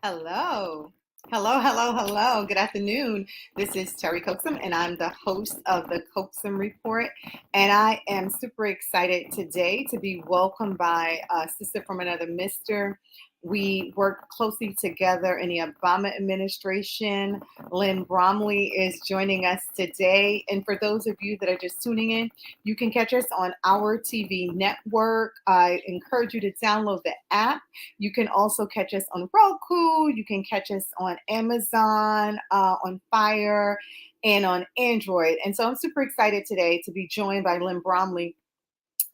Hello. Hello. Good afternoon. This is Terry Coaxum, and I'm the host of the Coaxum Report. And I am super excited today to be welcomed by a sister from another mister. We work closely together in the Obama administration. Lynn Bromley is joining us today. And for those of you that are just tuning in, you can catch us on our TV network. I encourage you to download the app. You can also catch us on Roku. You can catch us on Amazon, on Fire, and on Android. And so I'm super excited today to be joined by Lynn Bromley.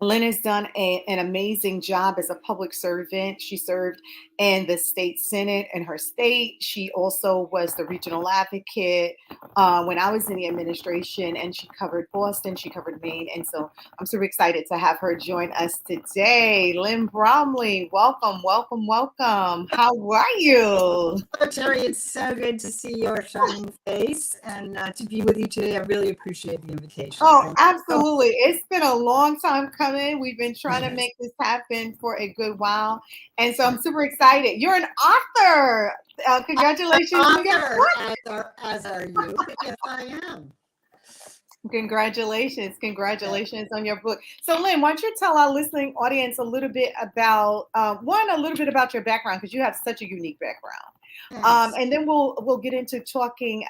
Lynn has done an amazing job as a public servant. She served in the state senate in her state. She also was the regional advocate when I was in the administration, and she covered Boston, she covered Maine. And so I'm super excited to have her join us today. Lynn Bromley, welcome. How are you? Hello, Terry. It's so good to see your shining face and to be with you today. I really appreciate the invitation. Oh, absolutely. It's been a long time coming. We've been trying to make this happen for a good while. And so I'm super excited. You're an author. Congratulations. Author, as are you. Yes, I am. Congratulations on your book. So Lynn, why don't you tell our listening audience a little bit about a little bit about your background, because you have such a unique background. And then we'll get into talking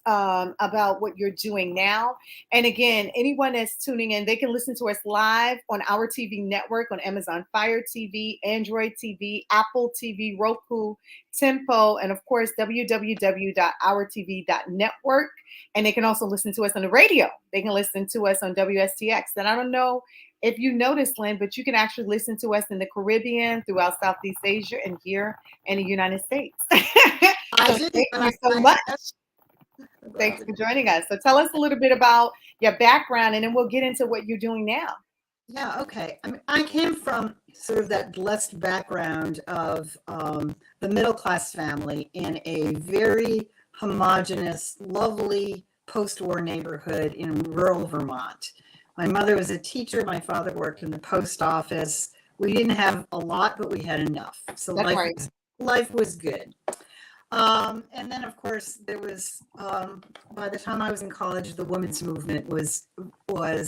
about what you're doing now. And again, anyone that's tuning in, they can listen to us live on our TV network on Amazon Fire TV, Android TV, Apple TV, Roku, Tempo, and of course www.ourtv.network. And they can also listen to us on the radio. They can listen to us on WSTX. And I don't know if you noticed, Lynn, but you can actually listen to us in the Caribbean, throughout Southeast Asia, and here in the United States. So thank you so much. Thanks for joining us. So tell us a little bit about your background, and then we'll get into what you're doing now. Yeah, okay. I came from sort of that blessed background of the middle-class family in a very homogeneous, lovely post-war neighborhood in rural Vermont. My mother was a teacher. My father worked in the post office. We didn't have a lot, but we had enough. So life was good. And then, of course, there was, by the time I was in college, the women's movement wasn't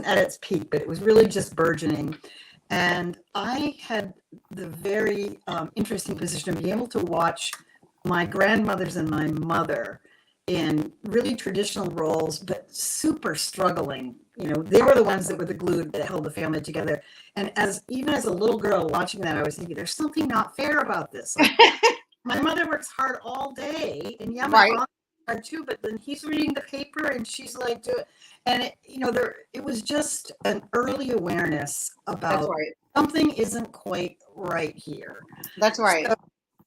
at its peak, but it was really just burgeoning. And I had the very interesting position of being able to watch my grandmothers and my mother in really traditional roles, but super struggling. You know, they were the ones that were the glue that held the family together. And even as a little girl watching that, I was thinking, there's something not fair about this. Like, my mother works hard all day, and yeah, my father hard too, but then he's reading the paper and she's like, do it. And it was just an early awareness about something isn't quite right here. That's right.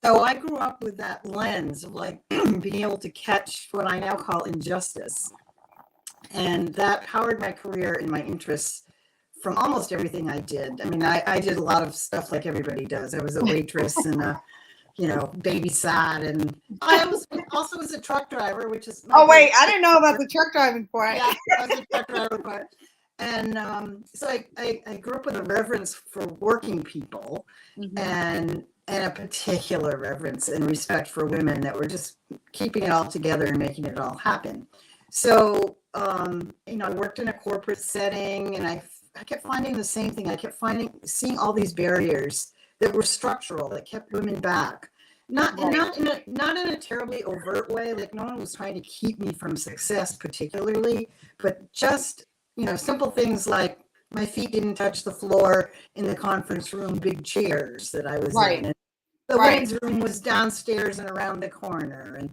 So I grew up with that lens of like being able to catch what I now call injustice. And that powered my career and my interests from almost everything I did. I mean, I did a lot of stuff like everybody does. I was a waitress and babysat, and I also was a truck driver, which is I didn't know about the truck driving part. Yeah, I was a truck driver part. And so I grew up with a reverence for working people, and a particular reverence and respect for women that were just keeping it all together and making it all happen. So I worked in a corporate setting, and I kept finding the same thing. I kept seeing all these barriers that were structural, that kept women back. Not in a terribly overt way. Like, no one was trying to keep me from success particularly, but just, simple things like my feet didn't touch the floor in the conference room, big chairs that I was in. And the women's room was downstairs and around the corner. And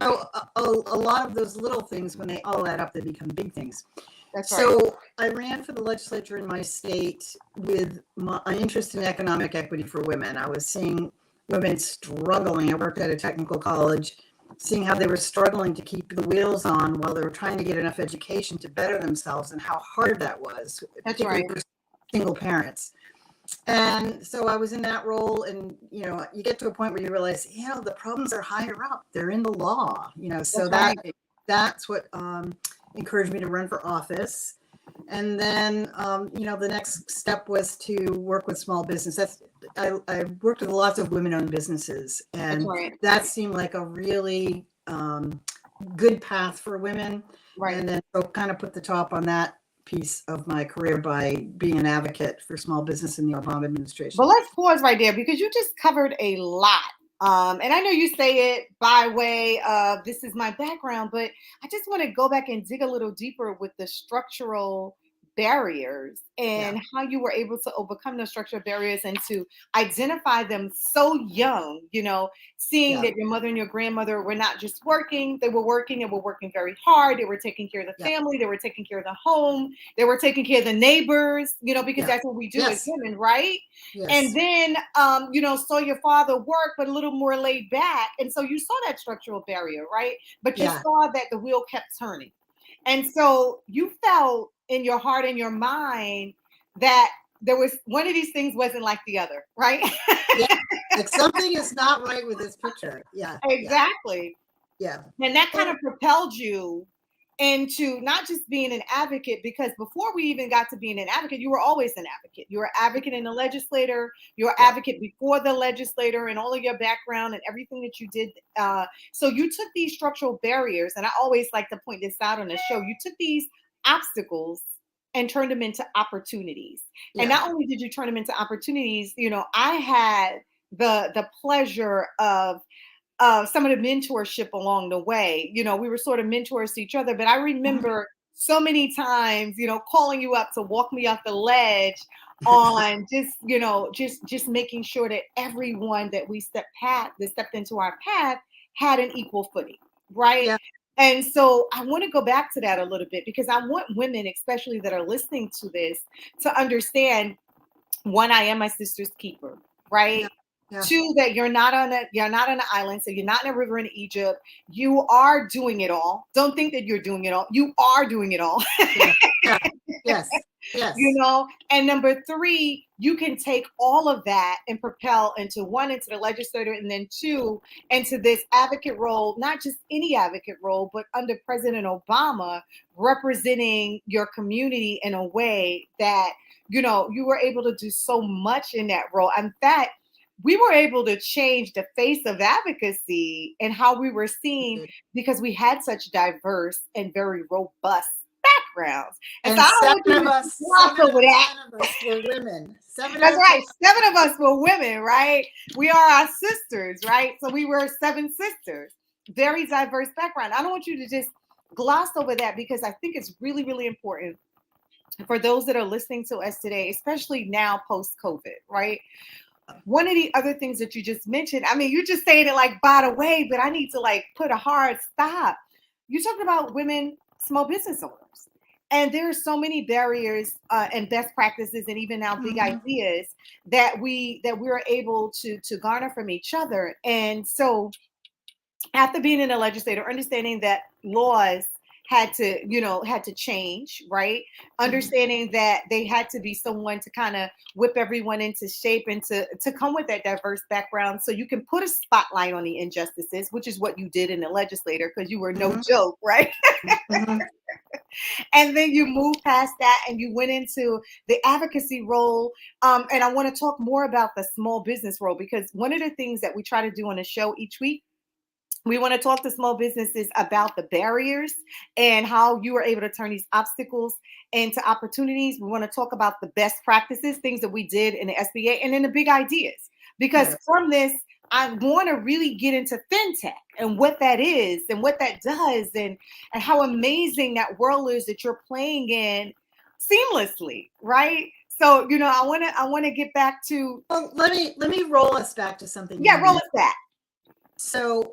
so a lot of those little things, when they all add up, they become big things. So I ran for the legislature in my state with an interest in economic equity for women. I was seeing women struggling. I worked at a technical college, seeing how they were struggling to keep the wheels on while they were trying to get enough education to better themselves, and how hard that was, particularly for single parents. And so I was in that role, and you get to a point where you realize, the problems are higher up. They're in the law, so that's what encouraged me to run for office. And then, the next step was to work with small business. I worked with lots of women-owned businesses, That's and right. that seemed like a really good path for women. Right. And then so kind of put the top on that piece of my career by being an advocate for small business in the Obama administration. But let's pause right there because you just covered a lot. And I know you say it by way of this is my background, but I just want to go back and dig a little deeper with the structural barriers and how you were able to overcome those structural barriers and to identify them so young, seeing that your mother and your grandmother were not just working, they were working and were working very hard. They were taking care of the family, they were taking care of the home, they were taking care of the neighbors, because that's what we do as women, right? Yes. And then, saw your father work, but a little more laid back. And so you saw that structural barrier, right? But you saw that the wheel kept turning. And so you felt in your heart and your mind that there was one of these things wasn't like the other, right? Like something is not right with this picture. Exactly. Yeah. And that kind of propelled you into not just being an advocate, because before we even got to being an advocate, you were always an advocate. You were an advocate in the legislator, you were an advocate before the legislator, and all of your background and everything that you did. So you took these structural barriers, and I always like to point this out on the show. You took these obstacles and turned them into opportunities. And not only did you turn them into opportunities, I had the pleasure of some of the mentorship along the way. We were sort of mentors to each other, but I remember so many times, calling you up to walk me off the ledge on just making sure that everyone that we stepped into our path had an equal footing, right? Yeah. And so I want to go back to that a little bit because I want women, especially that are listening to this, to understand, one, I am my sister's keeper, right? Yeah. Two, that you're not on an island, so you're not in a river in Egypt. You are doing it all. Don't think that you're doing it all. You are doing it all. Yes. And number three, you can take all of that and propel into the legislator, and then two, into this advocate role, not just any advocate role, but under President Obama, representing your community in a way that, you were able to do so much in that role. In fact, we were able to change the face of advocacy and how we were seen because we had such diverse and very robust backgrounds. And so I don't seven of us were women. That's right. 7 of us were women, right? We are our sisters, right? So we were 7 sisters, very diverse background. I don't want you to just gloss over that because I think it's really, really important for those that are listening to us today, especially now post-COVID, right? One of the other things that you just mentioned, I mean, you just saying it like by the way, but I need to put a hard stop. You talked about women, small business owners, and there are so many barriers and best practices, and even now big ideas that we're able to garner from each other. And so, after being in a legislator, understanding that laws had to change, right? Understanding that they had to be someone to kind of whip everyone into shape and to come with that diverse background so you can put a spotlight on the injustices, which is what you did in the legislator because you were no joke, right? And then you moved past that and you went into the advocacy role. And I want to talk more about the small business role because one of the things that we try to do on the show each week, we want to talk to small businesses about the barriers and how you were able to turn these obstacles into opportunities. We want to talk about the best practices, things that we did in the SBA, and then the big ideas. Because from this, I want to really get into fintech and what that is and what that does and how amazing that world is that you're playing in seamlessly, right? So, I want to get back to. Well, let me roll us back to something. Yeah, roll us back. So,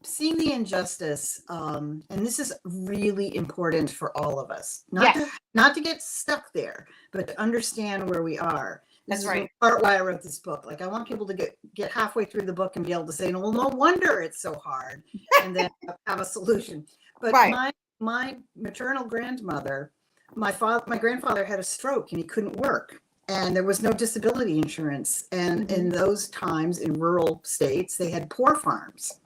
seeing the injustice, and this is really important for all of us, not to get stuck there, but to understand where we are. That's right. Part why I wrote this book. I want people to get halfway through the book and be able to say, well, no wonder it's so hard, and then have a solution. But my maternal grandmother, my grandfather had a stroke and he couldn't work. And there was no disability insurance. And in those times in rural states, they had poor farms.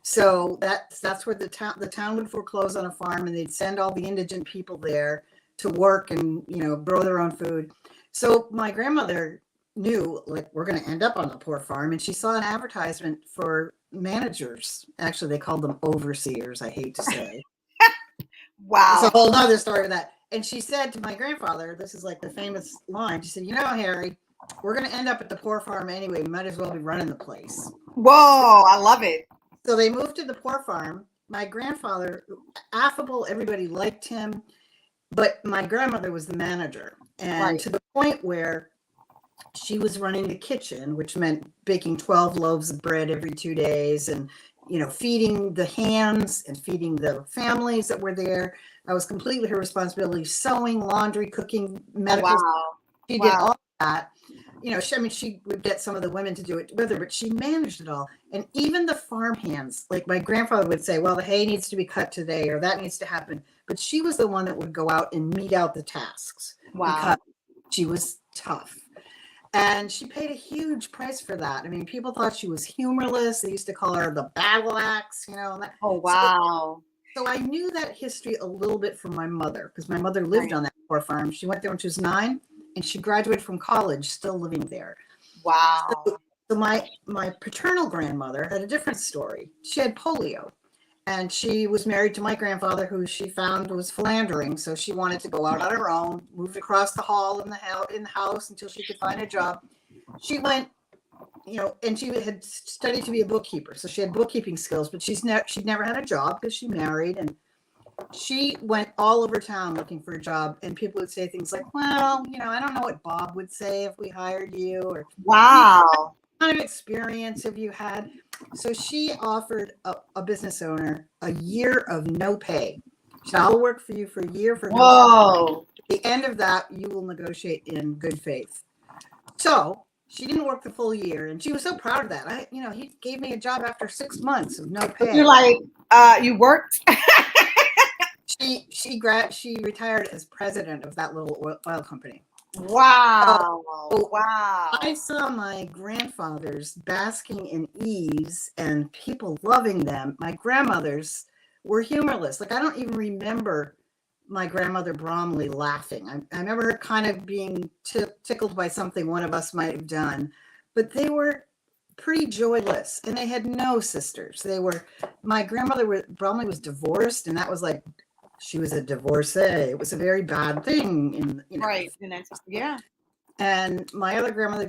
So that's where the town would foreclose on a farm and they'd send all the indigent people there to work and, grow their own food. So my grandmother knew, like, we're going to end up on the poor farm. And she saw an advertisement for managers. Actually, they called them overseers, I hate to say. It's a Wow. whole nother story of that. And she said to my grandfather, this is like the famous line, she said, Harry, we're going to end up at the poor farm anyway. We might as well be running the place. Whoa, I love it. So they moved to the poor farm. My grandfather, affable, everybody liked him, but my grandmother was the manager. And to the point where she was running the kitchen, which meant baking 12 loaves of bread every 2 days and, feeding the hands and feeding the families that were there. That was completely her responsibility. Sewing, laundry, cooking, medical. Wow. She did all that. She would get some of the women to do it with her, but she managed it all. And even the farm hands, like my grandfather would say, well, the hay needs to be cut today, or that needs to happen. But she was the one that would go out and mete out the tasks. Wow. Because she was tough. And she paid a huge price for that. I mean, people thought she was humorless. They used to call her the battle axe, Oh, wow. So I knew that history a little bit from my mother, because my mother lived on that poor farm. She went there when she was 9, and she graduated from college still living there. Wow. So my paternal grandmother had a different story. She had polio, and she was married to my grandfather, who she found was philandering. So she wanted to go out on her own, moved across the hall in the house until she could find a job. She went, and she had studied to be a bookkeeper. So she had bookkeeping skills, but she'd never had a job because she married, and she went all over town looking for a job. And people would say things like, well, I don't know what Bob would say if we hired you, or wow. What kind of experience have you had? So she offered a business owner a year of no pay. She said, I'll work for you for a year for no pay. At the end of that, you will negotiate in good faith. So she didn't work the full year, and she was so proud of that. He gave me a job after 6 months of no pay. You're like, you worked? She retired as president of that little oil company. Wow. Wow. I saw my grandfathers basking in ease and people loving them. My grandmothers were humorless. Like, I don't even remember my grandmother Bromley laughing. I remember her kind of being tickled by something one of us might have done, but they were pretty joyless, and they had no sisters. My grandmother Bromley was divorced, and that was like, she was a divorcee. It was a very bad thing. Right. And that's, yeah. And my other grandmother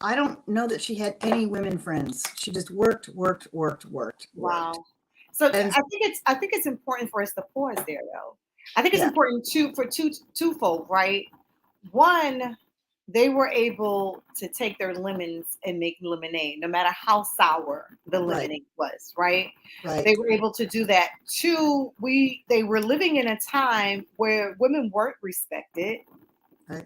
I don't know that she had any women friends. She just worked. Wow. So I think it's important for us to pause there, though. I think it's important twofold, right? One, they were able to take their lemons and make lemonade, no matter how sour the lemonade was, right? They were able to do that. Two, they were living in a time where women weren't respected. Right.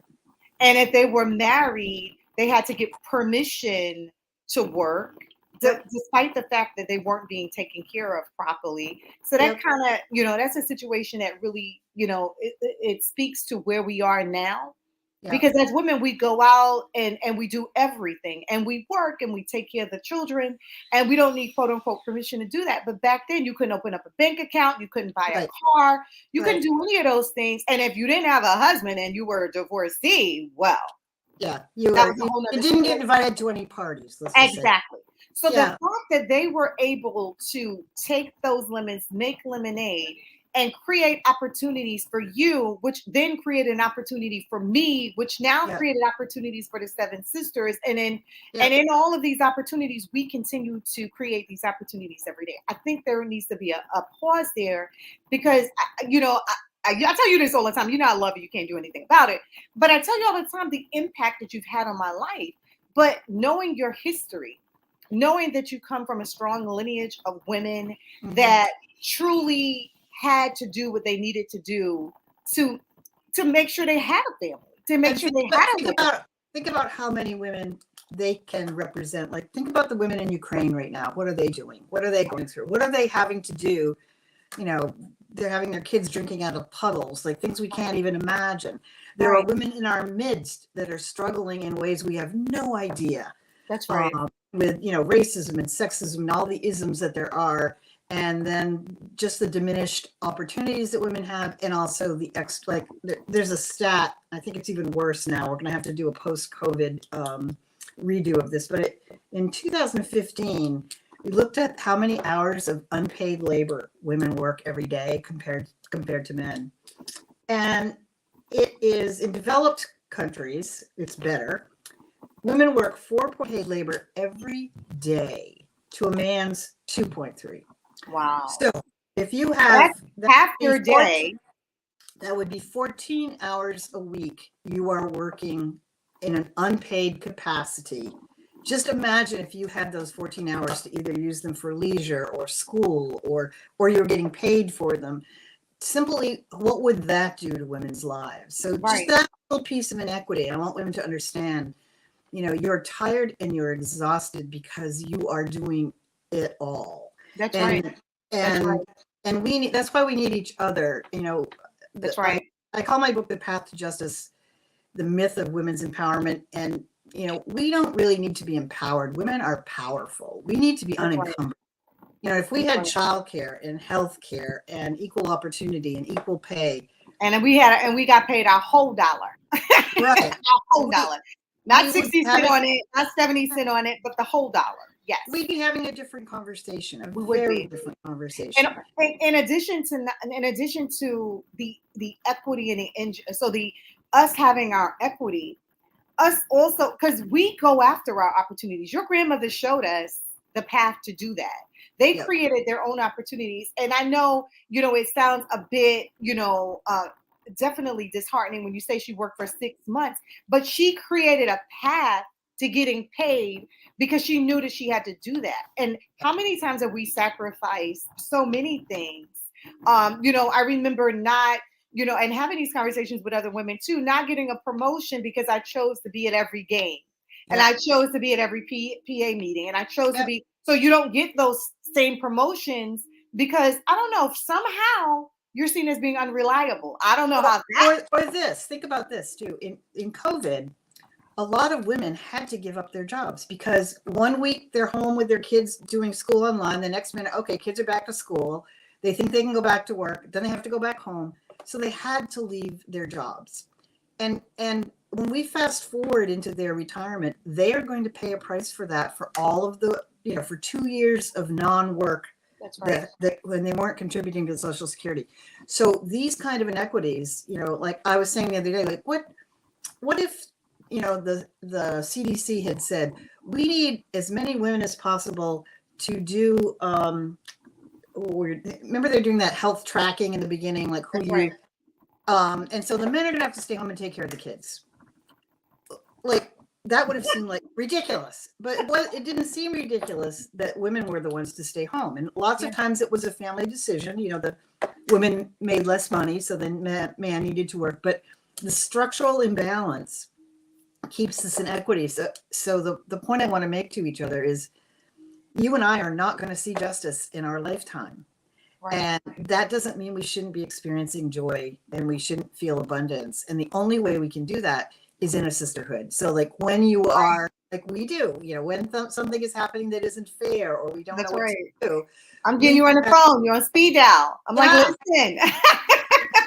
And if they were married, they had to get permission to work, despite the fact that they weren't being taken care of properly. So that kind of, that's a situation that really, it speaks to where we are now. Because as women, we go out and we do everything, and we work and we take care of the children, and we don't need quote unquote permission to do that. But back then, you couldn't open up a bank account, you couldn't buy a car, you couldn't do any of those things. And if you didn't have a husband and you were a divorcee, well, you didn't get invited to any parties. Exactly. So the fact that they were able to take those lemons, make lemonade, and create opportunities for you, which then created an opportunity for me, which now created opportunities for the 7 sisters. And in all of these opportunities, we continue to create these opportunities every day. I think there needs to be a pause there, because, I tell you this all the time. I love you. You can't do anything about it. But I tell you all the time the impact that you've had on my life. But knowing your history, knowing that you come from a strong lineage of women that truly had to do what they needed to do to make sure they had a family, to make sure they had a think about how many women they can represent. Like, think about the women in Ukraine right now. What are they doing? What are they going through? What are they having to do? They're having their kids drinking out of puddles, like things we can't even imagine. There are women in our midst that are struggling in ways we have no idea. That's right. With racism and sexism and all the isms that there are. and then just the diminished opportunities that women have, and also there's a stat, I think it's even worse now, we're going to have to do a post-COVID redo of this, but in 2015 we looked at how many hours of unpaid labor women work every day compared to men, and it is in developed countries it's better. Women work 4 paid labor every day to a man's 2.3. Wow. So if you have half your day, that would be 14 hours a week you are working in an unpaid capacity. Just imagine if you had those 14 hours to either use them for leisure or school, or you're getting paid for them. Simply, what would that do to women's lives? So just that little piece of inequity, I want women to understand, you're tired and you're exhausted because you are doing it all. That's right. And we need, that's why we need each other. That's right. I call my book The Path to Justice, the myth of women's empowerment. And, we don't really need to be empowered. Women are powerful. We need to be unencumbered. If we had childcare and healthcare and equal opportunity and equal pay. And we got paid our whole dollar. Right. Our whole dollar. Not 60 cents on it, not 70 cents on it, but the whole dollar. Yes. We'd be having a different conversation, different conversation. And in addition to the equity and us having our equity, us also, because we go after our opportunities. Your grandmother showed us the path to do that. They created their own opportunities. And I know, it sounds a bit, definitely disheartening when you say she worked for 6 months, but she created a path to getting paid because she knew that she had to do that. And how many times have we sacrificed so many things? I remember not, and having these conversations with other women too, not getting a promotion because I chose to be at every game. And I chose to be at every PA meeting, and I chose to be. So you don't get those same promotions because I don't know if somehow you're seen as being unreliable. I don't know how that. Or this. Think about this too. In COVID, a lot of women had to give up their jobs because 1 week they're home with their kids doing school online. The next minute, okay, kids are back to school. They think they can go back to work. Then they have to go back home. So they had to leave their jobs. And when we fast forward into their retirement, they are going to pay a price for that for all of the, for 2 years of non-work. That's right. That when they weren't contributing to Social Security. So these kind of inequities, like I was saying the other day, like what if, the CDC had said, we need as many women as possible to do, remember they're doing that health tracking in the beginning, like who you, and so the men are going to have to stay home and take care of the kids. Like, that would have seemed like ridiculous, but it didn't seem ridiculous that women were the ones to stay home. And lots of times it was a family decision. The women made less money, so then man needed to work. But the structural imbalance keeps this inequity. So the point I want to make to each other is, you and I are not going to see justice in our lifetime. Right. And that doesn't mean we shouldn't be experiencing joy and we shouldn't feel abundance. And the only way we can do that is in a sisterhood. So like when you are, like we do, when something is happening that isn't fair or we don't know what to do. I'm getting you on the phone. You're on speed dial. I'm like, listen.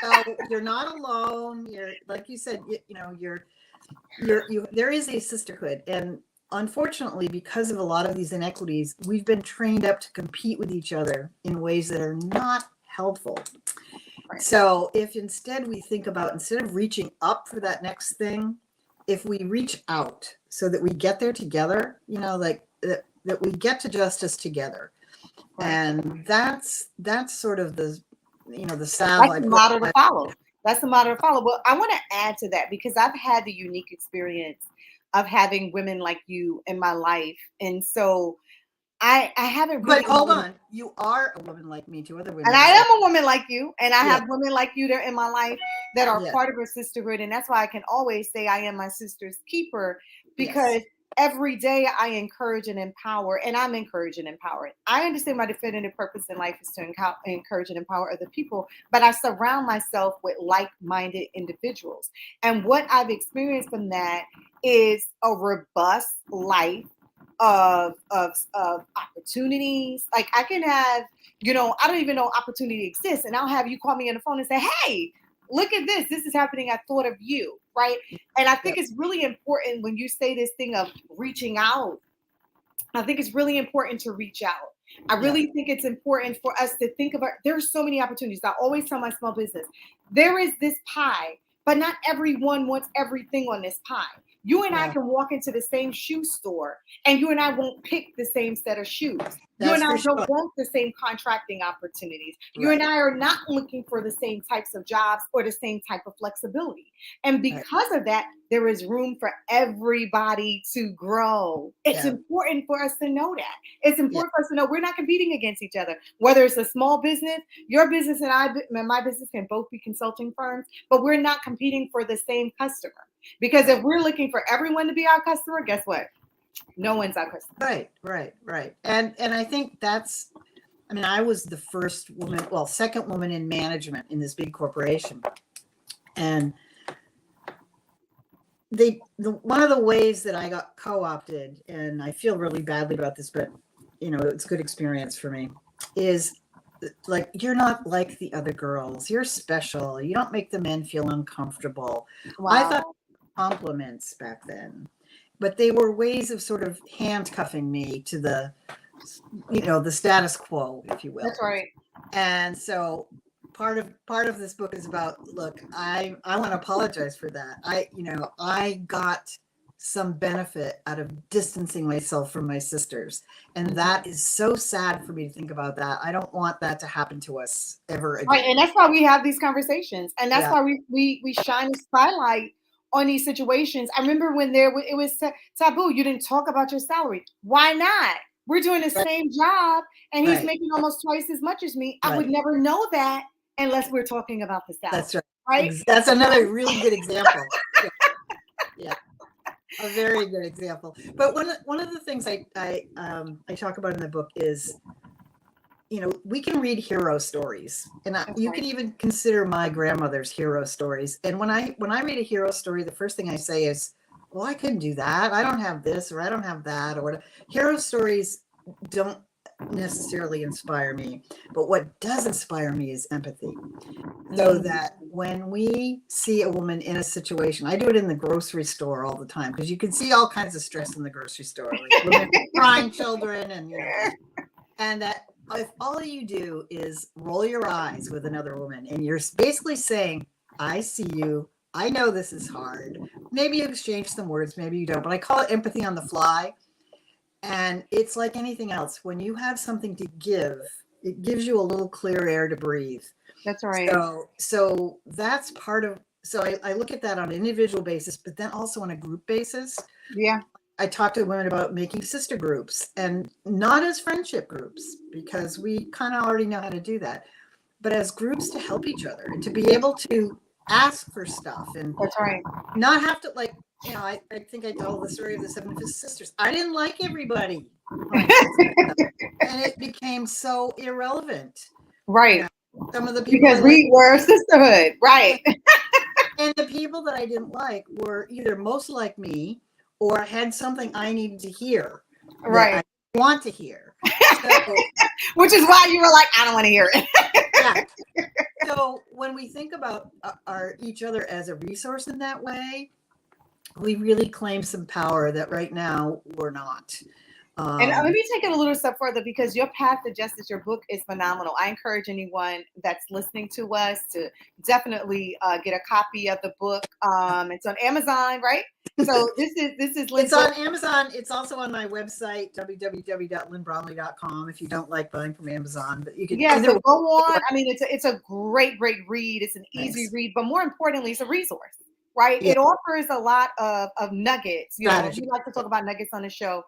So you're not alone. You're, like you said, there is a sisterhood. And unfortunately, because of a lot of these inequities, we've been trained up to compete with each other in ways that are not helpful. Right. So if instead we think about, instead of reaching up for that next thing, if we reach out so that we get there together, like that we get to justice together. Right. And that's sort of the, the salve. That's the model to follow. That's the model to follow. Well, I want to add to that because I've had the unique experience of having women like you in my life. And so I haven't really. But hold on, you are a woman like me, two other women. And I am a woman like you, and I have women like you that are in my life that are part of a sisterhood. And that's why I can always say I am my sister's keeper, because every day I encourage and empower, and I'm encouraged and empowered. I understand my definitive purpose in life is to encourage and empower other people, but I surround myself with like-minded individuals. And what I've experienced from that is a robust life of opportunities. Like I can have, I don't even know opportunity exists, and I'll have you call me on the phone and say, "Hey, look at this. This is happening. I thought of you." Right. And I think Yep. it's really important when you say this thing of reaching out. I think it's really important to reach out. I Yep. really think it's important for us to think about. There's so many opportunities. I always tell my small business, there is this pie, but not everyone wants everything on this pie. You and I Yeah. can walk into the same shoe store and you and I won't pick the same set of shoes. You That's and I for don't sure. want the same contracting opportunities. You and Right. I are not looking for the same types of jobs or the same type of flexibility. And Right. because of that, there is room for everybody to grow. It's Yeah. important for us to know that. It's Yeah. important for us to know we're not competing against each other. Whether it's a small business, your business and my business can both be consulting firms, but we're not competing for the same customer. Because Right. if we're looking for everyone to be our customer, guess what? No one's our customer. Right. And I think that's, I mean, I was the first woman, well, second woman in management in this big corporation. And one of the ways that I got co-opted, and I feel really badly about this, but it's a good experience for me, is like, you're not like the other girls. You're special. You don't make the men feel uncomfortable. I thought Wow. compliments back then, but they were ways of sort of handcuffing me to the status quo, if you will. That's right. And so part of this book is about, look, I want to apologize for that. I got some benefit out of distancing myself from my sisters, and that is so sad for me to think about that. I don't want that to happen to us ever Right, again. and that's why we have these conversations, and that's Yeah. why we shine a spotlight on these situations. I remember when it was taboo. You didn't talk about your salary. Why not? We're doing the Right. same job, and he's Right. making almost twice as much as me. I would Right. never know that unless we're talking about the salary, That's right. right? That's another really good example. Yeah. Yeah. A very good example. But one of the things I talk about in the book is, we can read hero stories, and That's you right. can even consider my grandmother's hero stories. And when I read a hero story, the first thing I say is, well, I couldn't do that. I don't have this, or I don't have that, or whatever. Hero stories don't necessarily inspire me, but what does inspire me is empathy. So that when we see a woman in a situation, I do it in the grocery store all the time, because you can see all kinds of stress in the grocery store, like women crying children, and that if all you do is roll your eyes with another woman, and you're basically saying, I see you, I know this is hard. Maybe you exchange some words, maybe you don't, but I call it empathy on the fly. And it's like anything else. When you have something to give, it gives you a little clear air to breathe. That's right. So that's part of, so I look at that on an individual basis, but then also on a group basis. Yeah. I talk to women about making sister groups, and not as friendship groups, because we kind of already know how to do that, but as groups to help each other and to be able to ask for stuff and That's right. not have to, like, I think I told the story of the Seven Sisters. I didn't like everybody when I first met them, and it became so irrelevant. Right. Some of the people I Because liked, we were a sisterhood. Right. and the people that I didn't like were either most like me or had something I needed to hear that Right. I want to hear. So, Which is why you were like, I don't want to hear it. yeah. So when we think about each other as a resource in that way, we really claim some power that right now we're not. And let me take it a little step further, because your path to justice, your book is phenomenal. I encourage anyone that's listening to us to definitely get a copy of the book. It's on Amazon, right? So this is It's on Amazon. It's also on my website, www.lynnbromley.com, if you don't like buying from Amazon. But you can So either. go on. I mean, it's a great read. It's an easy Thanks. read, but more importantly, it's a resource. Right, Yeah. it offers a lot of nuggets. Strategy. We like to talk about nuggets on the show.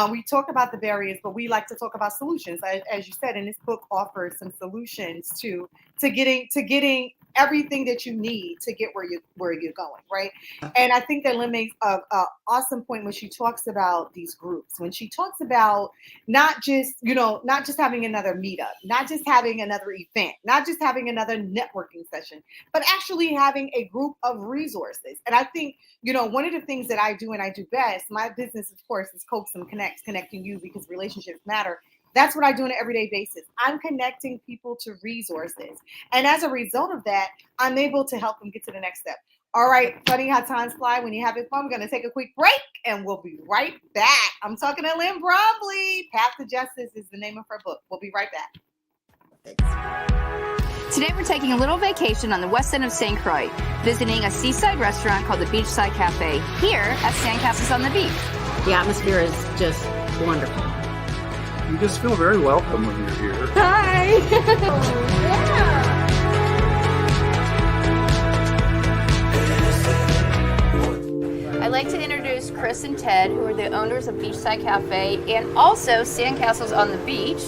We talk about the barriers, but we like to talk about solutions. As you said, and this book offers some solutions to getting everything that you need to get where you're going, right? And I think that Lynn makes a awesome point when she talks about these groups, when she talks about not just having another meetup, not just having another event, not just having another networking session, but actually having a group of resources. And I think, one of the things that I do and I do best, my business, of course, is Coaxum Connects, connecting you because relationships matter. That's what I do on an everyday basis. I'm connecting people to resources. And as a result of that, I'm able to help them get to the next step. All right, funny how times fly when you're having fun. We're going to take a quick break and we'll be right back. I'm talking to Lynn Bromley. Path to Justice is the name of her book. We'll be right back. Today we're taking a little vacation on the west end of St. Croix, visiting a seaside restaurant called the Beachside Cafe here at Sandcastles on the Beach. The atmosphere is just wonderful. You just feel very welcome when you're here. Hi! I'd like to introduce Chris and Ted, who are the owners of Beachside Cafe and also Sandcastles on the Beach.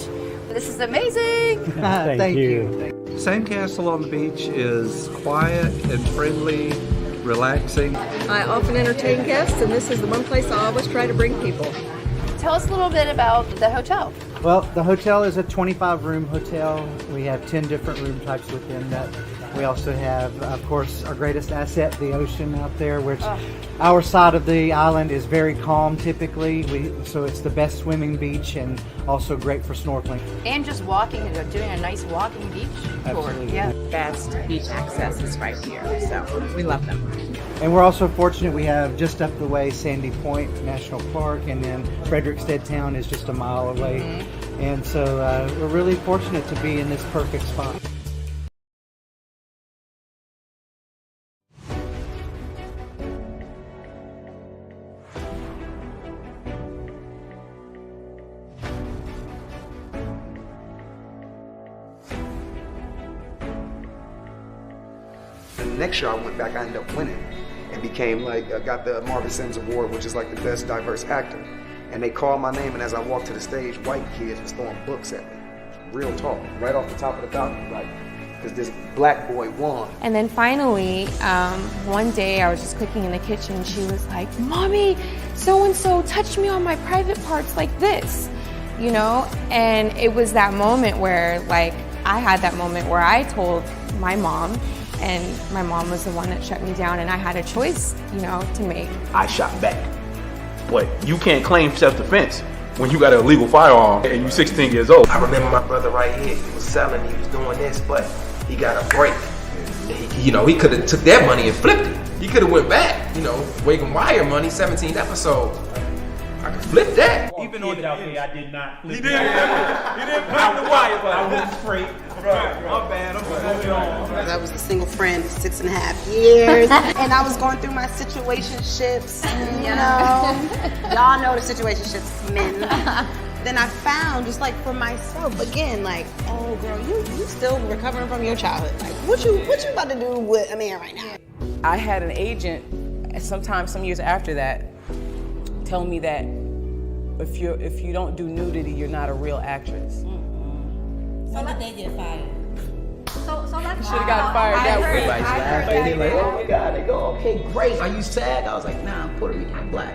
This is amazing! Thank you. Sandcastle on the Beach is quiet and friendly, relaxing. I often entertain guests, and this is the one place I always try to bring people. Tell us a little bit about the hotel. Well, the hotel is a 25-room hotel. We have 10 different room types within that. We also have, of course, our greatest asset, the ocean out there, which our side of the island is very calm typically. So it's the best swimming beach and also great for snorkeling. And just walking, doing a nice walking beach tour. Absolutely. Yeah. Best beach access is right here, so we love them. And we're also fortunate we have just up the way Sandy Point National Park, and then Frederickstead Town is just a mile away. Mm-hmm. And so we're really fortunate to be in this perfect spot. Next year I went back, I ended up winning and became got the Marvin Sims Award, which is like the best diverse actor. And they called my name, and as I walked to the stage, white kids was throwing books at me. Real talk, right off the top of the balcony, like, because this black boy won. And then finally, one day I was just cooking in the kitchen. She was like, "Mommy, so-and-so touched me on my private parts like this," And it was that moment where, I had that moment where I told my mom, and my mom was the one that shut me down, and I had a choice, to make. I shot back, but you can't claim self-defense when you got an illegal firearm and you're 16 years old. I remember my brother right here, he was selling, he was doing this, but he got a break. He could have took that money and flipped it. He could have went back, Wake and Wire money, 17th episode. I could flip that. Even on the out there, I did not flip. He didn't flip the wire, but I went straight. I'm bad. I was a single friend for 6.5 years, and I was going through my situationships, Y'all know the situationships, men. Then I found, just for myself, again, oh girl, you still recovering from your childhood. What you about to do with a man right now? I had an agent, sometime some years after that, tell me that if you don't do nudity, you're not a real actress. So did they get fired? So let's Should have gotten fired that way. Everybody's laughing. They like, oh my God. They go, okay, great. Are you SAG? I was like, nah, I'm Puerto Rican and black.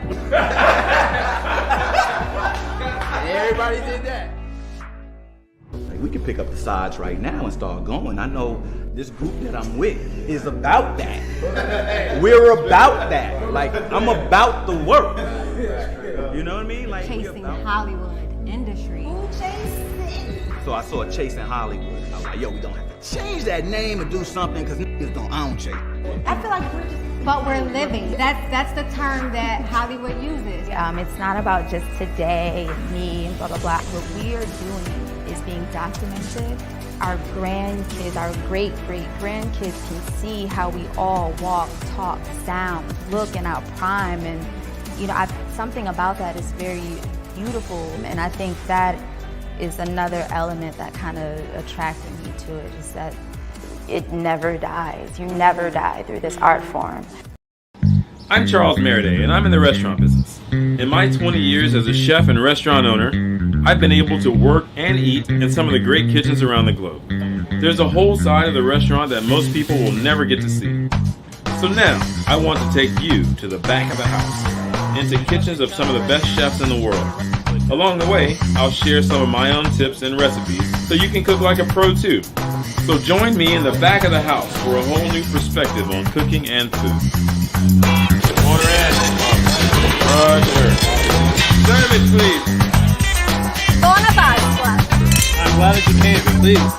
And everybody did that. We can pick up the sides right now and start going. I know this group that I'm with is about that. We're about that. I'm about the work. You know what I mean? Chasing Hollywood industry. Who chasing? So I saw Chasing Hollywood. I was like, yo, we don't have to change that name and do something because niggas don't own chase. I feel like we're living. That's the term that Hollywood uses. It's not about just today, me, and blah, blah, blah. What we are doing is being documented. Our grandkids, our great-great-grandkids can see how we all walk, talk, sound, look in our prime. And, something about that is very beautiful. And I think that is another element that kind of attracted me to it, is that it never dies. You never die through this art form. I'm Charles Meriday, and I'm in the restaurant business. In my 20 years as a chef and restaurant owner, I've been able to work and eat in some of the great kitchens around the globe. There's a whole side of the restaurant that most people will never get to see. So now, I want to take you to the back of the house, into kitchens of some of the best chefs in the world. Along the way, I'll share some of my own tips and recipes so you can cook like a pro too. So join me in the back of the house for a whole new perspective on cooking and food. Order in. Roger. Serve it, please. I'm glad that you came, please.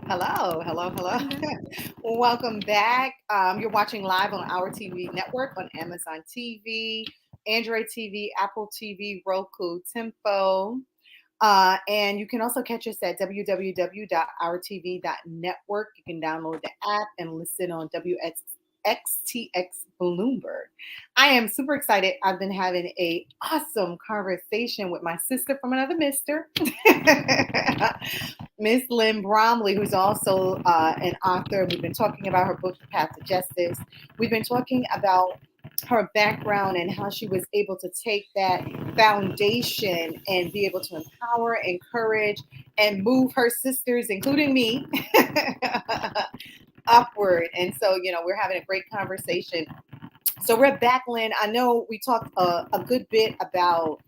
Hello. Welcome back. You're watching live on our TV network on Amazon TV, Android TV, Apple TV, Roku, Tempo. And you can also catch us at www.ourtv.network. You can download the app and listen on WXTX Bloomberg. I am super excited. I've been having an awesome conversation with my sister from another mister, Miss Lynn Bromley, who's also an author. We've been talking about her book, The Path to Justice. We've been talking about her background and how she was able to take that foundation and be able to empower, encourage, and move her sisters, including me, upward. And so, we're having a great conversation. So we're back, Lynn. I know we talked a good bit about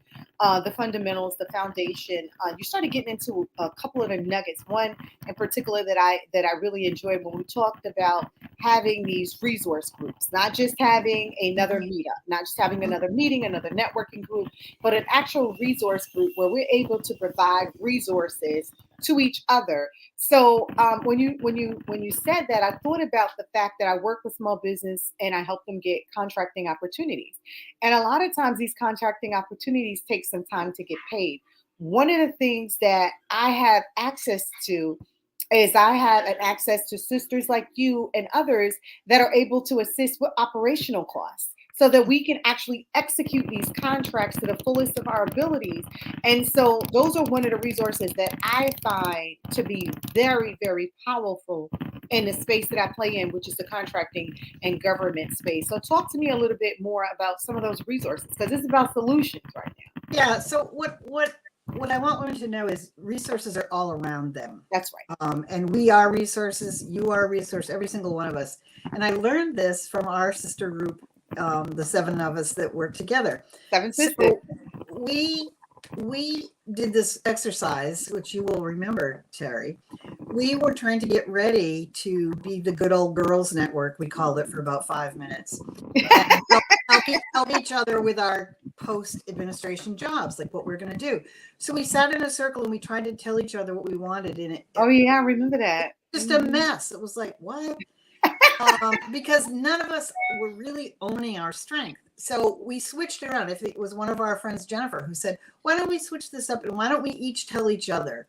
the fundamentals, the foundation. You started getting into a couple of the nuggets. One in particular that I really enjoyed when we talked about having these resource groups, not just having another meetup, not just having another meeting, another networking group, but an actual resource group where we're able to provide resources to each other. So when you said that, I thought about the fact that I work with small business and I help them get contracting opportunities. And a lot of times these contracting opportunities take some time to get paid. One of the things that I have access to is I have an access to sisters like you and others that are able to assist with operational costs, so that we can actually execute these contracts to the fullest of our abilities. And so those are one of the resources that I find to be very, very powerful in the space that I play in, which is the contracting and government space. So talk to me a little bit more about some of those resources, because it's about solutions right now. Yeah. So what I want women to know is resources are all around them. That's right. And we are resources. You are a resource, every single one of us. And I learned this from our sister group, the 7 of us that work together. 7 sisters. So we did this exercise, which you will remember, Terry. We were trying to get ready to be the good old girls network, we called it, for about 5 minutes. And help each other with our post-administration jobs, like what we're going to do. So we sat in a circle and we tried to tell each other what we wanted in it. Oh yeah, I remember that. Just a mess. It was like, what? Because none of us were really owning our strength. So we switched around. If it was one of our friends, Jennifer, who said, why don't we switch this up and why don't we each tell each other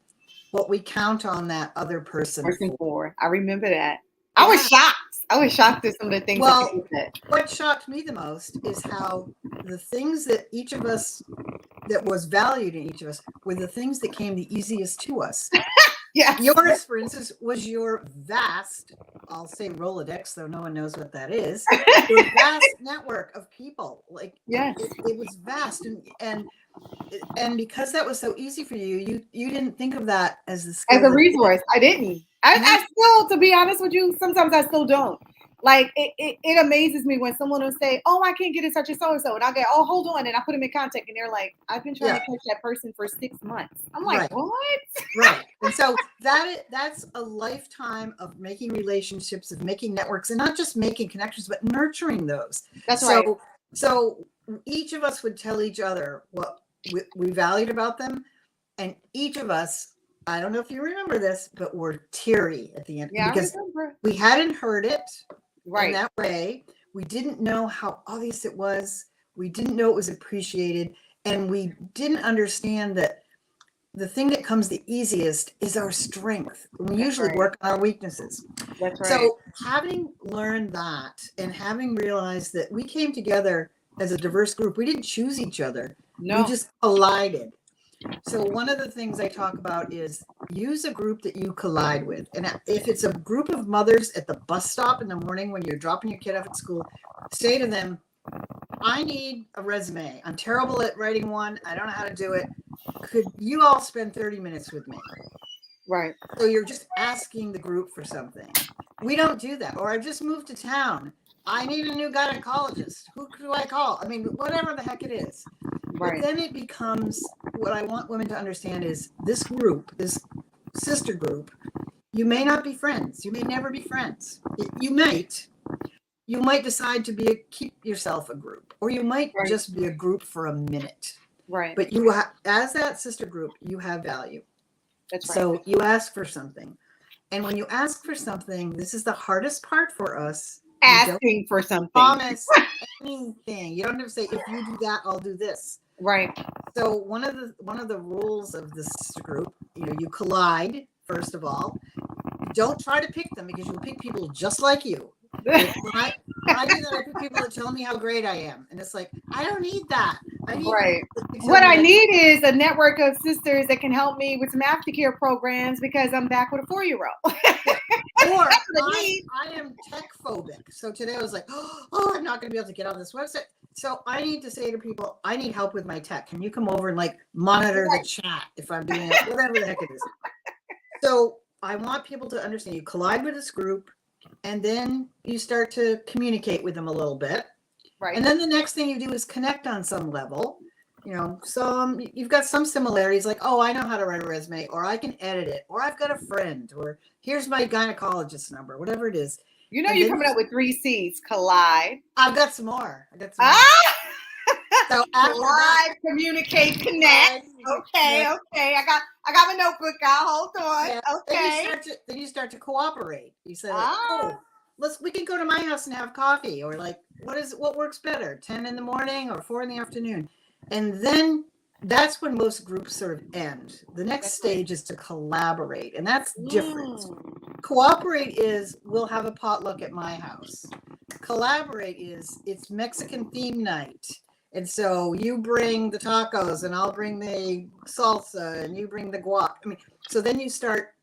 what we count on that other person for? I remember that. I was shocked. I was shocked at some of the things that people said. What shocked me the most is how the things that each of us, that was valued in each of us, were the things that came the easiest to us. Yeah. Yours, for instance, was your vast, I'll say Rolodex, though no one knows what that is, your vast network of people. Like, yes, it was vast. And because that was so easy for you, you didn't think of that as the skill. As a resource. I didn't. I still, to be honest with you, sometimes I still don't. Like it amazes me when someone will say, "Oh, I can't get in touch with so and so," and I go, "Oh, hold on," and I put them in contact, and they're like, "I've been trying to catch that person for 6 months." I'm like, Right. "What?" Right. And so that's a lifetime of making relationships, of making networks, and not just making connections, but nurturing those. That's right. So each of us would tell each other what we valued about them, and each of us, I don't know if you remember this, but we're teary at the end Yeah, because I remember. we hadn't heard it Right. in that way. We didn't know how obvious it was. We didn't know it was appreciated, and we didn't understand that the thing that comes the easiest is our strength. We usually work on our weaknesses. That's right. So having learned that and having realized that we came together as a diverse group, we didn't choose each other. No. We just collided. So one of the things I talk about is use a group that you collide with. And if it's a group of mothers at the bus stop in the morning when you're dropping your kid off at school, say to them, I need a resume. I'm terrible at writing one. I don't know how to do it. Could you all spend 30 minutes with me? Right. So you're just asking the group for something. We don't do that. Or I've just moved to town. I need a new gynecologist. Who do I call? I mean, whatever the heck it is. Right. But then it becomes, what I want women to understand is this group, this sister group, you may not be friends. You may never be friends. You might decide to keep yourself a group, or you might just be a group for a minute. Right. But as that sister group, you have value. That's right. So you ask for something. And when you ask for something, this is the hardest part for us. Asking for something. Promise anything. You don't have to say, if you do that, I'll do this. Right. So one of the rules of this group, you collide, first of all. Don't try to pick them because you'll pick people just like you. Like when I do that, I pick people that tell me how great I am. And it's like, I don't need that. I need what I need is a network of sisters that can help me with some aftercare programs because I'm back with a 4-year-old. Or I am tech phobic. So today I was like, oh, I'm not going to be able to get on this website. So I need to say to people, I need help with my tech. Can you come over and monitor the chat if I'm doing it, whatever the heck it is. So I want people to understand you collide with this group and then you start to communicate with them a little bit. Right. And then the next thing you do is connect on some level. So you've got some similarities like, oh, I know how to write a resume, or I can edit it, or I've got a friend, or here's my gynecologist number, whatever it is. You're coming up with 3 C's. Collide. I've got some more. So collide, communicate, connect. Okay. I got my notebook out. Hold on. Yeah. Okay. Then you start to cooperate. You say, we can go to my house and have coffee, or what works better, 10 in the morning or 4 in the afternoon. And then that's when most groups sort of end. The next stage is to collaborate, and that's different. Cooperate is, we'll have a potluck at my house. Collaborate is, it's Mexican theme night. And so you bring the tacos and I'll bring the salsa and you bring the guac. I mean, so then you start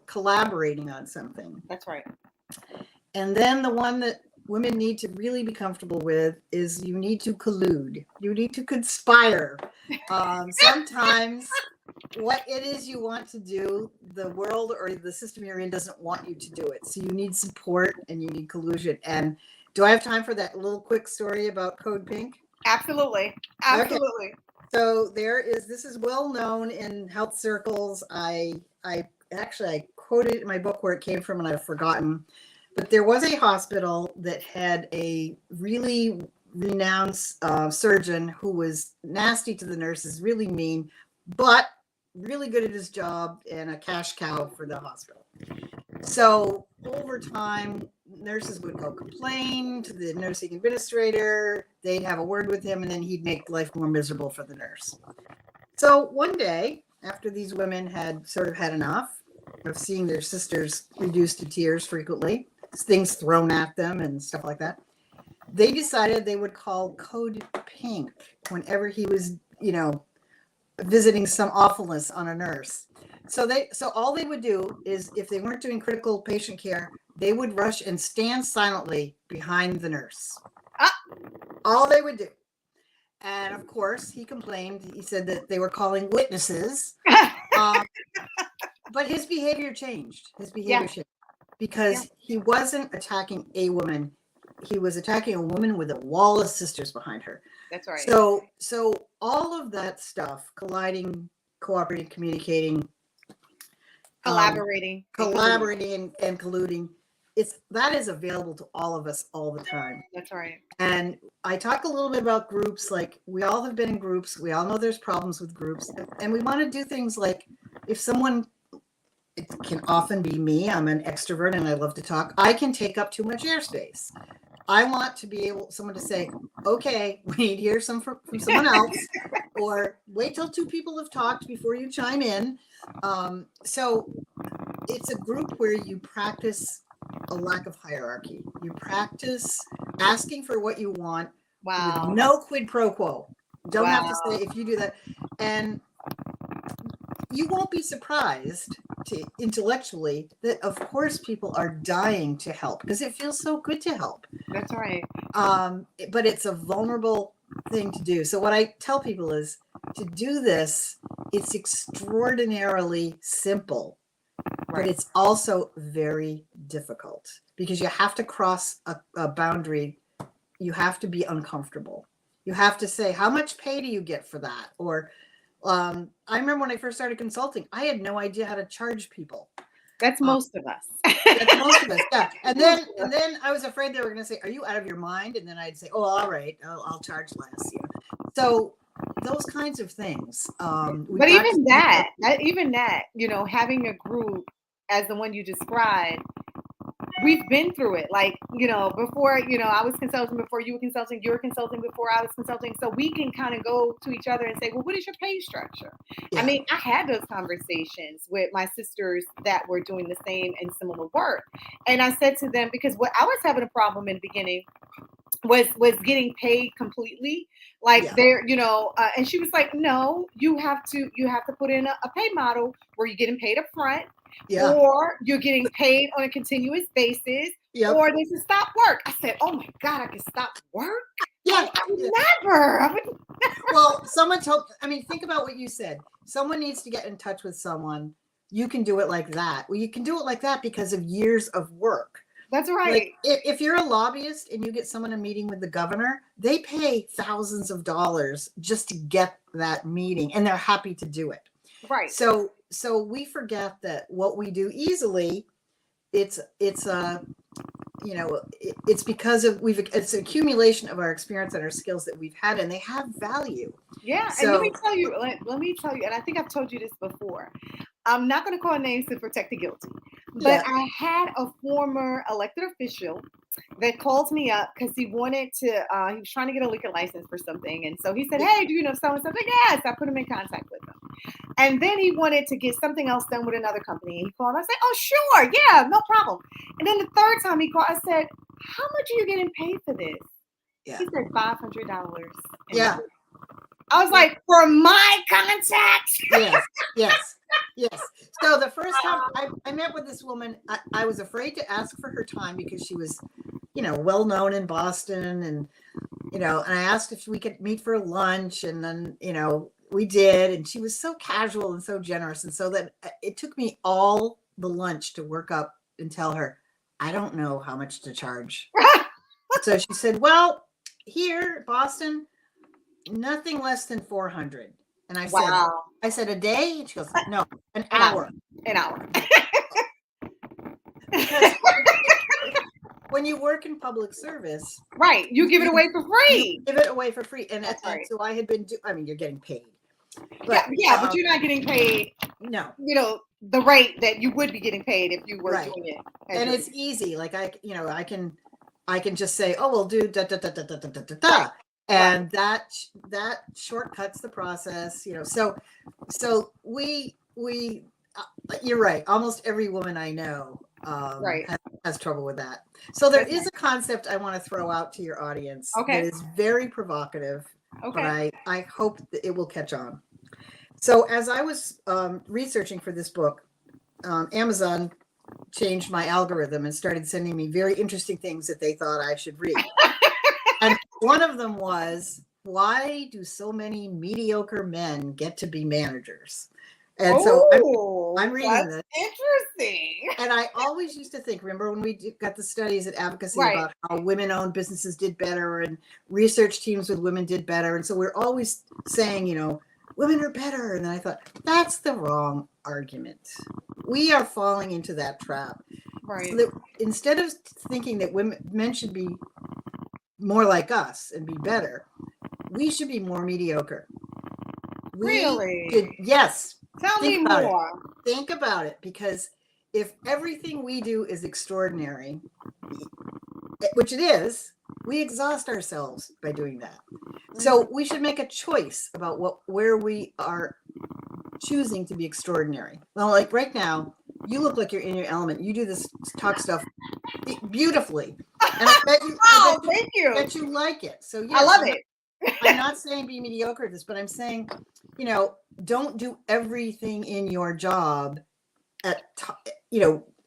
collaborating on something. That's right. And then the one that women need to really be comfortable with is you need to collude. You need to conspire. Sometimes what it is you want to do, the world or the system you're in doesn't want you to do it. So you need support and you need collusion. And do I have time for that little quick story about Code Pink? Absolutely. Okay. So this is well known in health circles. I quoted it in my book where it came from and I've forgotten. But there was a hospital that had a really renowned surgeon who was nasty to the nurses, really mean, but really good at his job and a cash cow for the hospital. So over time, nurses would go complain to the nursing administrator. They'd have a word with him, and then he'd make life more miserable for the nurse. So one day, after these women had sort of had enough of seeing their sisters reduced to tears frequently, things thrown at them and stuff like that, they decided they would call Code Pink whenever he was, visiting some awfulness on a nurse. So all they would do is, if they weren't doing critical patient care, they would rush and stand silently behind the nurse. All they would do. And of course, he complained. He said that they were calling witnesses. But his behavior changed. because he wasn't attacking a woman. He was attacking a woman with a wall of sisters behind her. That's right. So all of that stuff, colliding, cooperating, communicating, collaborating and colluding, that is available to all of us all the time. That's right. And I talk a little bit about groups. Like, we all have been in groups. We all know there's problems with groups, and we want to do things like, if someone, it can often be me, I'm an extrovert and I love to talk, I can take up too much airspace. I want to be someone to say, okay, we need to hear from someone else, or wait till two people have talked before you chime in. So it's a group where you practice a lack of hierarchy. You practice asking for what you want with no quid pro quo. Don't have to say, if you do that. And you won't be surprised intellectually that, of course, people are dying to help because it feels so good to help. That's right. But it's a vulnerable thing to do. So what I tell people is, to do this, it's extraordinarily simple, but it's also very difficult because you have to cross a boundary. You have to be uncomfortable. You have to say, how much pay do you get for that? Or I remember when I first started consulting, I had no idea how to charge people. That's most of us. That's most of us, yeah. And then I was afraid they were going to say, "Are you out of your mind?" And then I'd say, "Oh, all right, I'll charge less." You know? So those kinds of things. But even that, you know, having a group as the one you described, we've been through it. Like, you know, before, you know, I was consulting before you were consulting before I was consulting. So we can kind of go to each other and say, well, what is your pay structure? Yeah. I mean, I had those conversations with my sisters that were doing the same and similar work. And I said to them, because what I was having a problem in the beginning was getting paid completely. Like there, you know, and she was like, no, you have to put in a pay model where you're getting paid up front. Yeah. Or you're getting paid on a continuous basis, or there's a stop work. I said, oh my God, I can stop work? Yeah. I would never. Well, someone told, I mean, think about what you said. Someone needs to get in touch with someone. You can do it like that. Well, you can do it like that because of years of work. That's right. Like, if you're a lobbyist and you get someone a meeting with the governor, they pay thousands of dollars just to get that meeting, and they're happy to do it. Right. So we forget that what we do easily, it's you know, it's because of it's an accumulation of our experience and our skills that we've had, and they have value. Yeah. So, and let me tell you, and I think I've told you this before. I'm not going to call names to protect the guilty, but I had a former elected official that called me up because he wanted to, he was trying to get a liquor license for something. And so he said, hey, do you know so-and-so? Yes, I put him in contact with him. And then he wanted to get something else done with another company. He called. I said, oh, sure. Yeah, no problem. And then the third time he called, I said, how much are you getting paid for this? Yeah. He said $500. Yeah. I was like, for my contacts? Yes. So the first time I met with this woman, I was afraid to ask for her time because she was, you know, well known in Boston, and, you know, and I asked if we could meet for lunch, and then, you know, we did, and she was so casual and so generous, and so that it took me all the lunch to work up and tell her, I don't know how much to charge. So she said, well, here, Boston, nothing less than 400. And I said, a day? And she goes, no, an hour. An hour. Because when you work in public service, right, you give it away for free. Give it away for free. And, that's right. So I had been, I mean, you're getting paid. But, but you're not getting paid. No. You know, the rate that you would be getting paid if you were doing it. And it's easy. Like I can just say, oh, we'll do da da da da da da da da. And that shortcuts the process, you know. So we you're right. Almost every woman I know has trouble with that. So there is a concept I want to throw out to your audience that is very provocative, but I hope that it will catch on. So as I was researching for this book, Amazon changed my algorithm and started sending me very interesting things that they thought I should read. And one of them was, why do so many mediocre men get to be managers? And so I'm reading that's this. interesting. And I always used to think, remember when we got the studies at Advocacy Right. about how women-owned businesses did better and research teams with women did better. And so we're always saying, you know, women are better. And then I thought, that's the wrong argument. We are falling into that trap. Right. So that instead of thinking that men should be more like us and be better, we should be more mediocre. Really? Yes. Tell me Think about more. it. Think about it, because if everything we do is extraordinary, which it is, we exhaust ourselves by doing that. So we should make a choice about where we are choosing to be extraordinary. Well, like right now, you look like you're in your element. You do this talk stuff beautifully, and I bet you. Thank you. Bet you like it. So yes, I love it. I'm not saying be mediocre at this, but I'm saying, you know, don't do everything in your job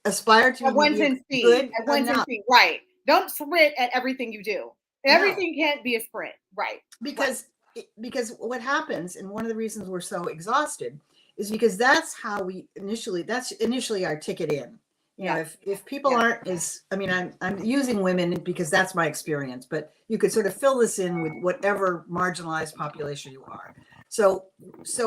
aspire to be one's in good enough. Right. Don't sprint at everything you do. Everything can't be a sprint. Right. Because what happens, and one of the reasons we're so exhausted, is because that's initially our ticket in. You know, if people aren't as, I mean, I'm using women because that's my experience, but you could sort of fill this in with whatever marginalized population you are. So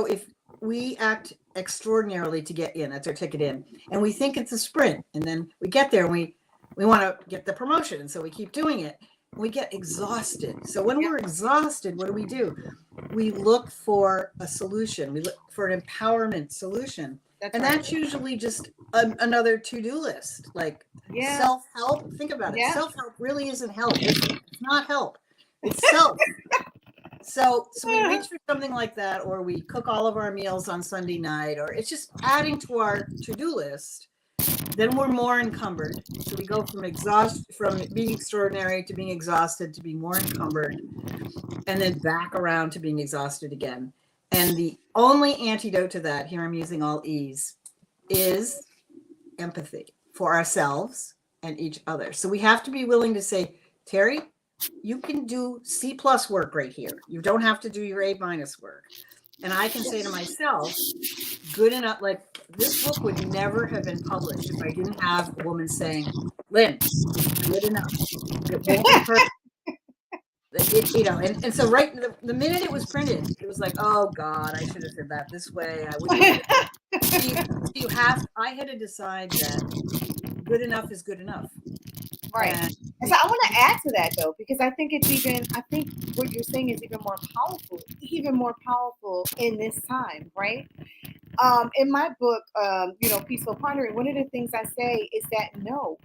if we act extraordinarily to get in, that's our ticket in, and we think it's a sprint, and then we get there and we want to get the promotion, and so we keep doing it. We get exhausted. So when we're exhausted, what do? We look for a solution. We look for an empowerment solution. That's usually just another to-do list, like self-help. Think about it. Self-help really isn't help. It's not help. It's self. So we reach for something like that, or we cook all of our meals on Sunday night, or it's just adding to our to-do list. Then we're more encumbered. So we go from being extraordinary to being exhausted to being more encumbered, and then back around to being exhausted again. And the only antidote to that, here I'm using all E's, is empathy for ourselves and each other. So we have to be willing to say, Terry, you can do C+ work right here. You don't have to do your A- work. And I can say to myself, good enough, like this book would never have been published if I didn't have a woman saying, Lynn, good enough. It won't be perfect. And so right the minute it was printed, it was like, oh God, I should have said that this way. I wouldn't. I had to decide that good enough is good enough. Right. And so I want to add to that though, because I think what you're saying is even more powerful in this time, right? In my book, Peaceful Pondering, one of the things I say is that no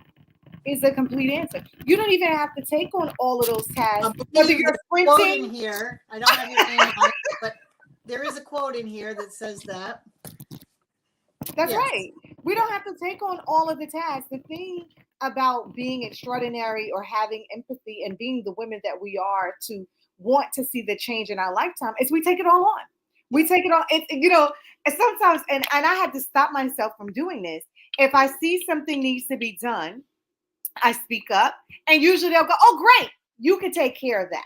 is the complete answer. You don't even have to take on all of those tasks. Whether you're sprinting here, I don't have your name on it, but there is a quote in here that says that. That's right. We don't have to take on all of the tasks. The thing about being extraordinary or having empathy and being the women that we are to want to see the change in our lifetime is we take it all on. We take it on. And sometimes, and I have to stop myself from doing this. If I see something needs to be done, I speak up, and usually they'll go, oh, great, you can take care of that.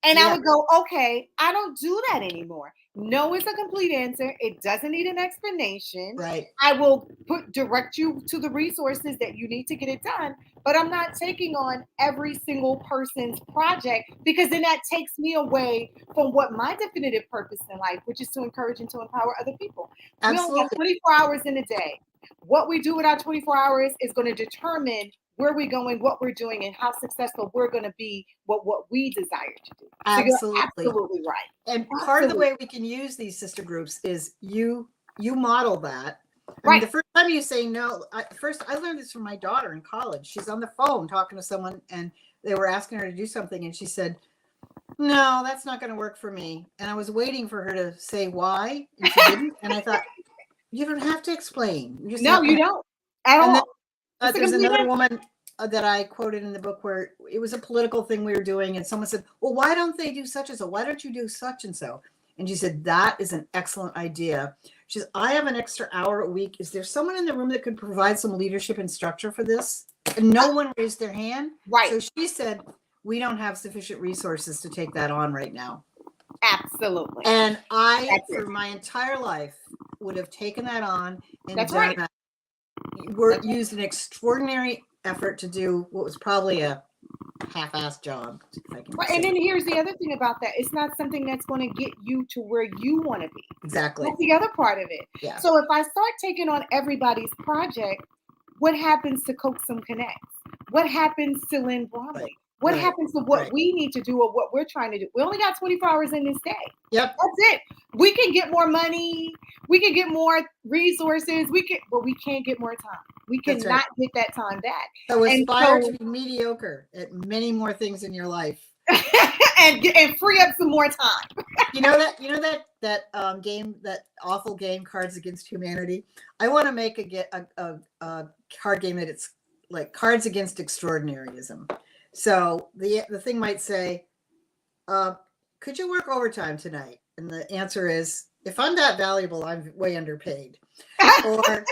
And I would go, okay, I don't do that anymore. No is a complete answer. It doesn't need an explanation. Right. I will direct you to the resources that you need to get it done, but I'm not taking on every single person's project, because then that takes me away from what my definitive purpose in life, which is to encourage and to empower other people. Absolutely. We only have 24 hours in a day. What we do with our 24 hours is going to determine where we're going, what we're doing, and how successful we're going to be, what we desire to do. Absolutely. So you're absolutely right. And part of the way we can use these sister groups is you model that. I mean, the first time you say no, I learned this from my daughter in college. She's on the phone talking to someone, and they were asking her to do something, and she said, no, that's not going to work for me. And I was waiting for her to say why, and she didn't. And I thought, you don't have to explain. You don't at all. There's another woman that I quoted in the book where it was a political thing we were doing, and someone said, well, why don't they do such and so? Why don't you do such and so? And she said, that is an excellent idea. She says, I have an extra hour a week. Is there someone in the room that could provide some leadership and structure for this? And no one raised their hand. Right. So she said, we don't have sufficient resources to take that on right now. Absolutely. And for my entire life, would have taken that on and That's done right. that. Used an extraordinary effort to do what was probably a half-assed job. If I can Right, say. and then here's the other thing about that. It's not something that's going to get you to where you want to be. Exactly. That's the other part of it. Yeah. So if I start taking on everybody's project, what happens to Coaxum Connects? What happens to Lynn Bromley? Right. What Right. happens to what Right. we need to do or what we're trying to do? We only got 24 hours in this day. Yep. That's it. We can get more money. We can get more resources. But we can't get more time. We That's cannot right. get that time back. So And aspire so- to be mediocre at many more things in your life. and free up some more time. You know that game, that awful game, Cards Against Humanity. I want to make a card game that it's like Cards Against Extraordinaryism. So the thing might say, could you work overtime tonight? And the answer is, if I'm that valuable, I'm way underpaid. Or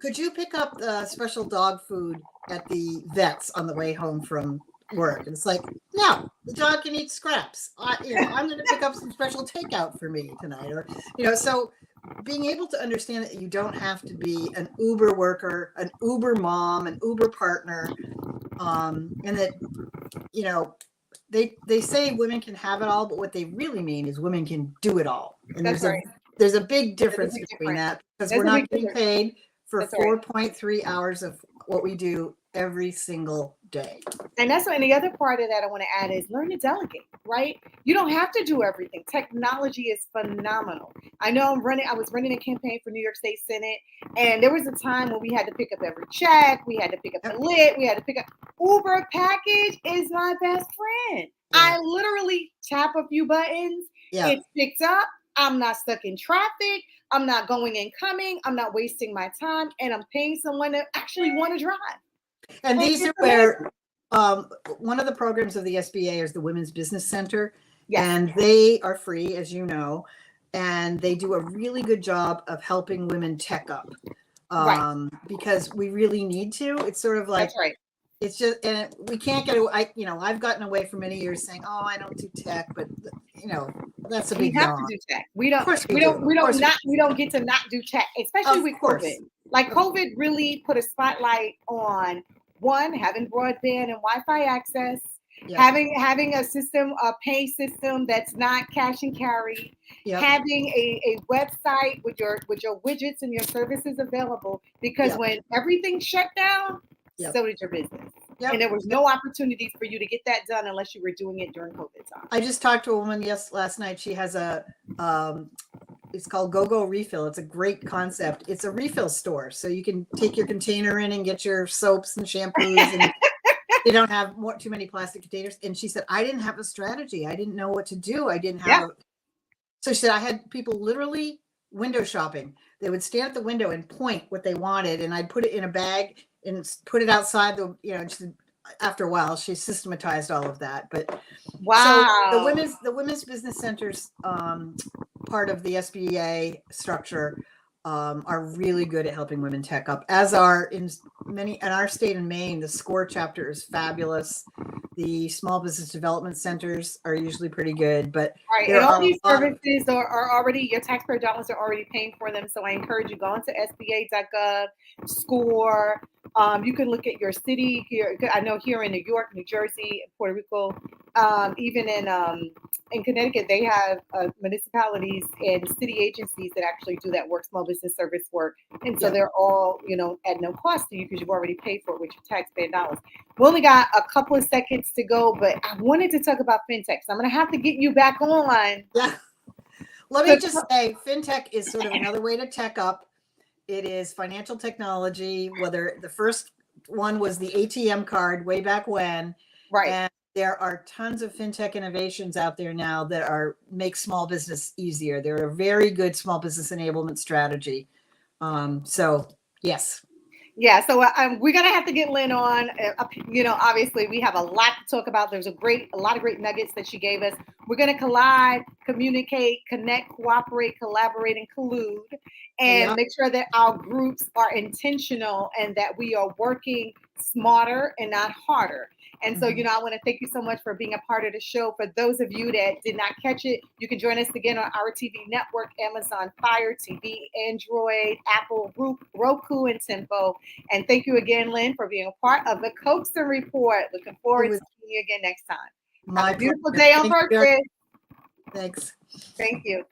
could you pick up the special dog food at the vet's on the way home from work? And it's like, no, the dog can eat scraps. I'm going to pick up some special takeout for me tonight. Or, so being able to understand that you don't have to be an Uber worker, an Uber mom, an Uber partner, and that, they say women can have it all, but what they really mean is women can do it all. And That's right. there's a big difference big between difference. that, because There's we're a not big getting difference. paid for That's right. 4.3 hours of what we do every single day. And the other part of that I want to add is learn to delegate, right? You don't have to do everything. Technology is phenomenal. I know I was running a campaign for New York State Senate, and there was a time when we had to pick up every check, we had to pick up the lit, we had to pick up Uber package is my best friend. Yeah. I literally tap a few buttons, it's picked up, I'm not stuck in traffic, I'm not going and coming, I'm not wasting my time, and I'm paying someone to actually want to drive. And these are where one of the programs of the SBA is the Women's Business Center. Yes. And they are free, as you know, and they do a really good job of helping women tech up. Right. Because we really need to. It's sort of like, that's right. It's just, and we can't get away. I've gotten away for many years saying, "Oh, I don't do tech," but that's a big We have yawn. to do tech. We don't. Of course We we don't. do. We Of course don't not. We don't get to not do tech, especially Of with course. COVID. Like COVID really put a spotlight on one, having broadband and Wi-Fi access, Yep. having a system, a pay system that's not cash and carry, Yep. having a website with your widgets and your services available. Because Yep. when everything shut down, Yep. so did your business. Yep. And there was no opportunities for you to get that done unless you were doing it during COVID time. I just talked to a woman last night. She has it's called Go Refill. It's a great concept. It's a refill store, so you can take your container in and get your soaps and shampoos, and they don't have too many plastic containers. And she said, I didn't have a strategy. I didn't know what to do. I didn't have. So she said, I had people literally window shopping. They would stand at the window and point what they wanted, and I'd put it in a bag and put it outside just after a while, she systematized all of that. But wow. So the women's business centers, part of the SBA structure, are really good at helping women tech up, as are in our state in Maine. The SCORE chapter is fabulous. The small business development centers are usually pretty good, but right. And all these services are already, your taxpayer dollars are already paying for them. So I encourage you, go into SBA.gov, SCORE. You can look at your city here. I know here in New York, New Jersey, Puerto Rico, even in Connecticut, they have municipalities and city agencies that actually do that work, small business service work. And so they're all, at no cost to you because you've already paid for it with your taxpayer dollars. We only got a couple of seconds to go, but I wanted to talk about fintech. So I'm going to have to get you back on. Yeah. Let me just say, fintech is sort of another way to tech up. It is financial technology, whether the first one was the ATM card way back when. Right. And there are tons of fintech innovations out there now that make small business easier. They're a very good small business enablement strategy. So yes. Yeah, so we're gonna have to get Lynn on. Obviously we have a lot to talk about. There's a lot of great nuggets that she gave us. We're gonna collide, communicate, connect, cooperate, collaborate, and collude, and make sure that our groups are intentional and that we are working smarter and not harder. And so, I want to thank you so much for being a part of the show. For those of you that did not catch it, you can join us again on our TV network, Amazon Fire TV, Android, Apple, Roku, and Tempo. And thank you again, Lynn, for being a part of the Coaxum Report. Looking forward to seeing you again next time. Have a beautiful day on purpose. Thanks. Thank you.